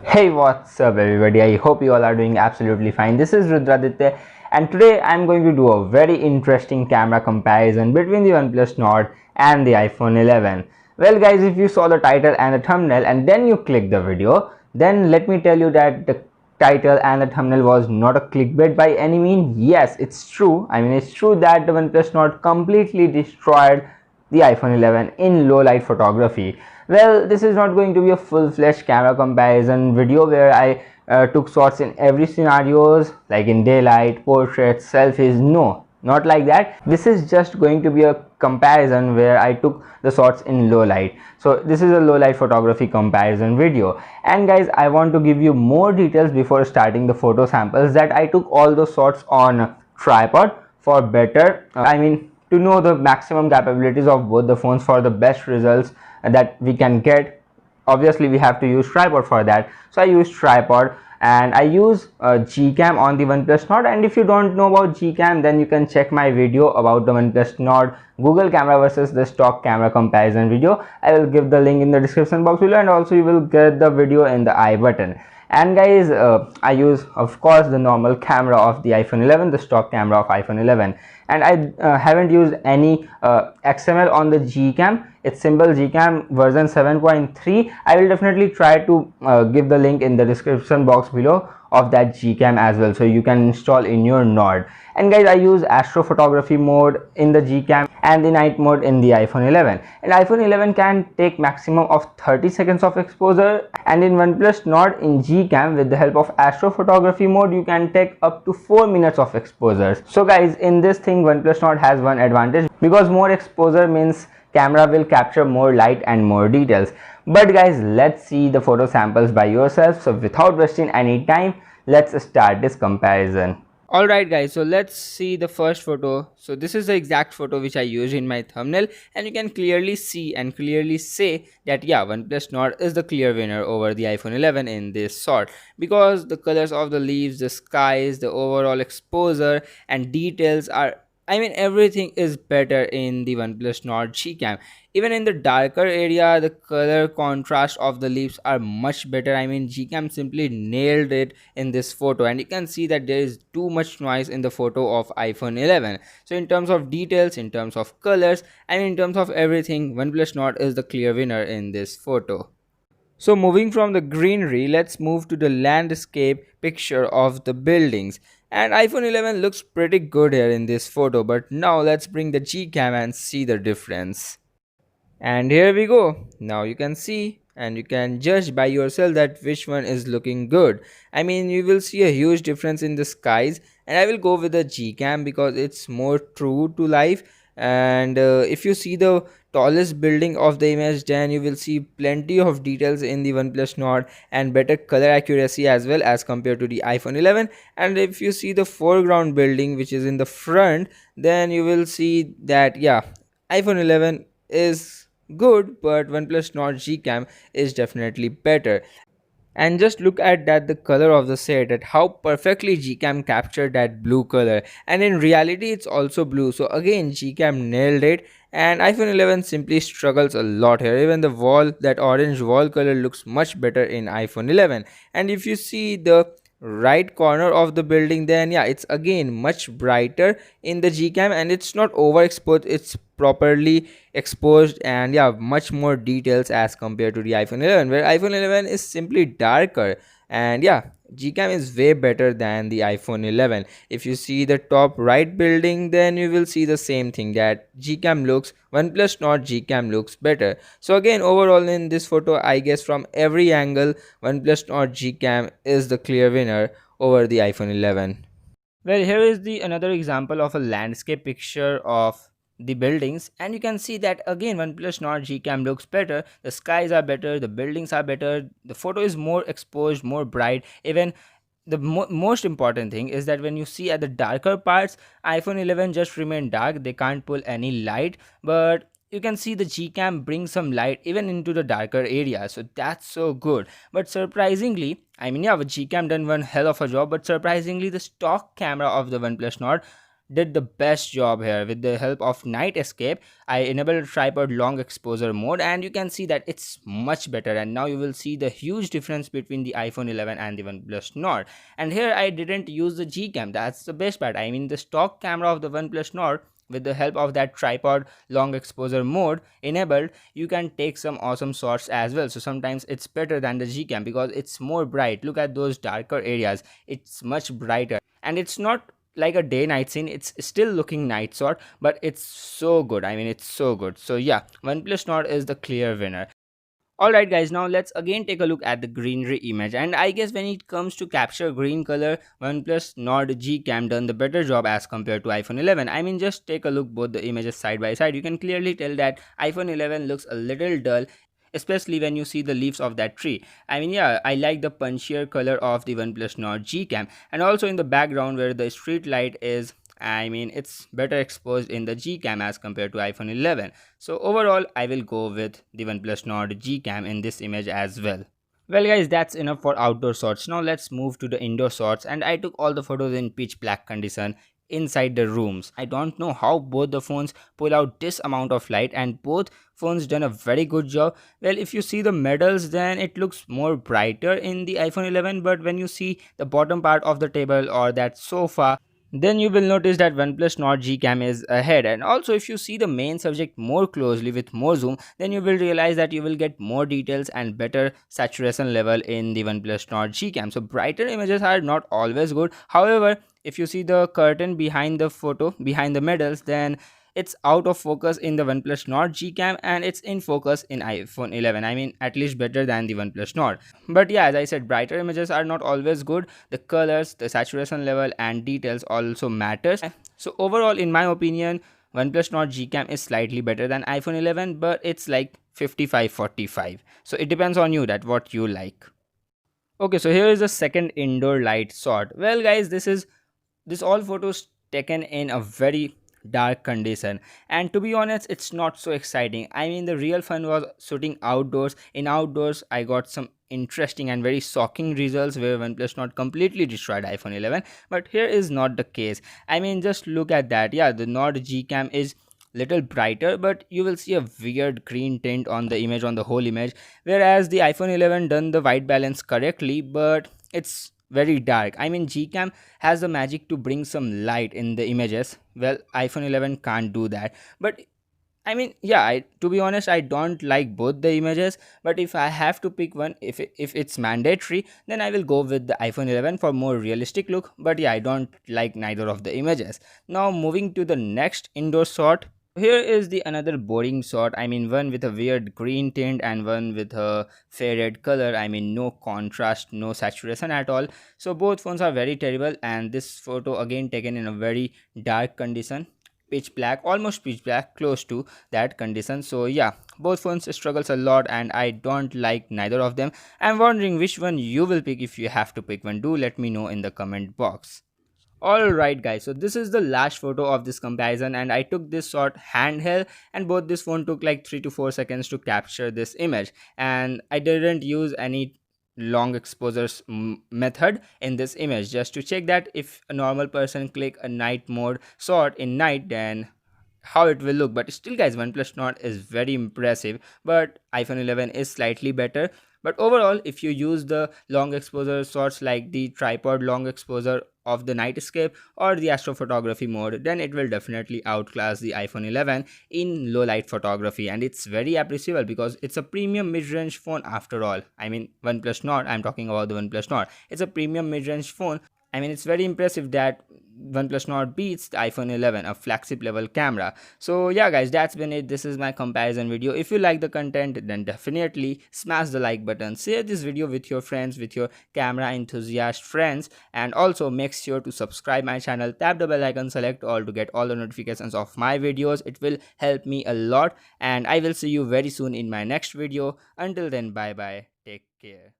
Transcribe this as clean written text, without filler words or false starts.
Hey, what's up everybody? I hope you all are doing absolutely fine. This is Rudraditya and today I'm going to do a very interesting camera comparison between the OnePlus Nord and the iPhone 11. Well guys, if you saw the title and the thumbnail and then you click the video, then let me tell you that the title and the thumbnail was not a clickbait by any means. Yes, it's true. It's true that the OnePlus Nord completely destroyed the iPhone 11 in low light photography. Well, this is not going to be a full-fledged camera comparison video where I took shots in every scenarios like in daylight, portraits, selfies. No, not like that. This is just going to be a comparison where I took the shots in low light. So this is a low light photography comparison video. And guys, I want to give you more details before starting the photo samples that I took all those shots on tripod for better to know the maximum capabilities of both the phones for the best results that we can get. Obviously we have to use tripod for that, so I use tripod and I use gcam on the OnePlus Nord. And if you don't know about gcam, then you can check my video about the OnePlus Nord Google camera versus the stock camera comparison video. I will give the link in the description box below, and also you will get the video in the I button. And guys, I use of course the normal camera of the iPhone 11, the stock camera of iPhone 11, and I haven't used any XML on the gcam. It's simple gcam version 7.3. I will definitely try to give the link in the description box below of that gcam as well, so you can install in your Nord. And guys, I use astrophotography mode in the gcam and the night mode in the iPhone 11, and iPhone 11 can take maximum of 30 seconds of exposure, and in OnePlus Nord in gcam with the help of astrophotography mode you can take up to 4 minutes of exposure. So guys, in this thing OnePlus Nord has one advantage, because more exposure means camera will capture more light and more details. But guys, let's see the photo samples by yourself. So without wasting any time, let's start this comparison. Alright guys, so let's see the first photo. So this is the exact photo which I used in my thumbnail, and you can clearly see and clearly say that yeah, OnePlus Nord is the clear winner over the iPhone 11 in this sort, because the colors of the leaves, the skies, the overall exposure and details are, everything is better in the OnePlus Nord gcam. Even in the darker area, the color contrast of the leaves are much better. Gcam simply nailed it in this photo, and you can see that there is too much noise in the photo of iPhone 11. So in terms of details, in terms of colors, in terms of everything, OnePlus Nord is the clear winner in this photo. So moving from the greenery, let's move to the landscape picture of the buildings. And iPhone 11 looks pretty good here in this photo, but now let's bring the gcam and see the difference. And here we go. Now you can see and you can judge by yourself that which one is looking good. You will see a huge difference in the skies, and I will go with the gcam because it's more true to life. And if you see the tallest building of the image, then you will see plenty of details in the OnePlus Nord and better color accuracy as well as compared to the iPhone 11. And if you see the foreground building which is in the front, then you will see that yeah, iPhone 11 is good, but OnePlus Nord gcam is definitely better. And just look at that, the color of the set, at how perfectly gcam captured that blue color, and in reality it's also blue. So again, gcam nailed it, and iPhone 11 simply struggles a lot here. Even the wall, that orange wall color, looks much better in iPhone 11. And if you see the right corner of the building, then yeah, it's again much brighter in the gcam, and it's not overexposed, it's properly exposed, and yeah, much more details as compared to the iPhone 11, where iPhone 11 is simply darker. And yeah, gcam is way better than the iPhone 11. If you see the top right building, then you will see the same thing, that OnePlus Nord gcam looks better. So again, overall in this photo, I guess from every angle, OnePlus Nord gcam is the clear winner over the iPhone 11. Well, here is the another example of a landscape picture of the buildings, and you can see that again OnePlus Nord gcam looks better. The skies are better, the buildings are better, the photo is more exposed, more bright. Even the most important thing is that when you see at the darker parts, iPhone 11 just remain dark, they can't pull any light, but you can see the gcam bring some light even into the darker area, so that's so good. But surprisingly, yeah, the gcam done one hell of a job, but surprisingly the stock camera of the OnePlus Nord did the best job here. With the help of night escape, I enabled tripod long exposure mode, and you can see that it's much better. And now you will see the huge difference between the iPhone 11 and the OnePlus Nord. And here I didn't use the gcam. That's the best part. I mean, the stock camera of the OnePlus Nord, with the help of that tripod long exposure mode enabled, you can take some awesome shots as well. So sometimes it's better than the gcam because it's more bright. Look at those darker areas, it's much brighter, and it's not like a day night scene, it's still looking night shot, but it's so good. I mean, it's so good. So yeah, OnePlus Nord is the clear winner. Alright guys, now let's again take a look at the greenery image, and I guess when it comes to capture green color, OnePlus Nord G-Cam done the better job as compared to iPhone 11. I mean, just take a look both the images side by side. You can clearly tell that iPhone 11 looks a little dull, especially when you see the leaves of that tree. I mean, yeah, I like the punchier color of the OnePlus Nord G-Cam, and also in the background where the street light is, I mean, it's better exposed in the G-Cam as compared to iPhone 11. So overall, I will go with the OnePlus Nord G-Cam in this image as well. Well guys, that's enough for outdoor shots. Now let's move to the indoor shots, and I took all the photos in pitch black condition inside the rooms. I don't know how both the phones pull out this amount of light, and both phones done a very good job. Well, if you see the medals, then it looks more brighter in the iPhone 11, but when you see the bottom part of the table or that sofa, then you will notice that OnePlus Nord G-Cam is ahead. And also, if you see the main subject more closely with more zoom, then you will realize that you will get more details and better saturation level in the OnePlus Nord G-Cam. So brighter images are not always good. However, if you see the curtain behind the photo, behind the medals, then it's out of focus in the OnePlus Nord G-Cam and it's in focus in iPhone 11. I mean, at least better than the OnePlus Nord. But yeah, as I said, brighter images are not always good. The colors, the saturation level and details also matters. So overall, in my opinion, OnePlus Nord G-Cam is slightly better than iPhone 11, but it's like 55-45. So it depends on you that what you like. Okay, so here is the second indoor light shot. Well guys, this all photos taken in a very dark condition, and to be honest, it's not so exciting. I mean, the real fun was shooting outdoors. In outdoors, I got some interesting and very shocking results where OnePlus not completely destroyed iPhone 11, but here is not the case. I mean, just look at that. Yeah, the Nord G-Cam is little brighter, but you will see a weird green tint on the image, on the whole image, whereas the iPhone 11 done the white balance correctly, but it's very dark. I mean, Gcam has the magic to bring some light in the images. Well, iPhone 11 can't do that. But I mean, yeah, to be honest, I don't like both the images, but if I have to pick one, if it's mandatory, then I will go with the iPhone 11 for more realistic look. But yeah, I don't like neither of the images. Now moving to the next indoor shot. Here is the another boring shot. I mean, one with a weird green tint and one with a faded color. I mean, no contrast, no saturation at all. So both phones are very terrible, and this photo again taken in a very dark condition, pitch black, almost pitch black, close to that condition. So yeah, both phones struggles a lot and I don't like neither of them. I'm wondering which one you will pick. If you have to pick one, do let me know in the comment box. Alright guys, so this is the last photo of this comparison, and I took this shot handheld, and both this phone took like 3 to 4 seconds to capture this image, and I didn't use any long exposures method in this image, just to check that if a normal person click a night mode shot in night, then how it will look. But still guys, OnePlus Nord is very impressive, but iPhone 11 is slightly better. But overall, if you use the long exposure shots like the tripod long exposure of the night escape or the astrophotography mode, then it will definitely outclass the iPhone 11 in low light photography, and it's very appreciable because it's a premium mid-range phone after all. I mean, OnePlus Nord, I'm talking about the OnePlus Nord, it's a premium mid-range phone. I mean, it's very impressive that OnePlus Nord beats the iPhone 11, a flagship level camera. So yeah guys, that's been it. This is my comparison video. If you like the content, then definitely smash the like button. Share this video with your friends, with your camera enthusiast friends, and also make sure to subscribe my channel. Tap the bell icon, select all to get all the notifications of my videos. It will help me a lot, and I will see you very soon in my next video. Until then, bye bye, take care.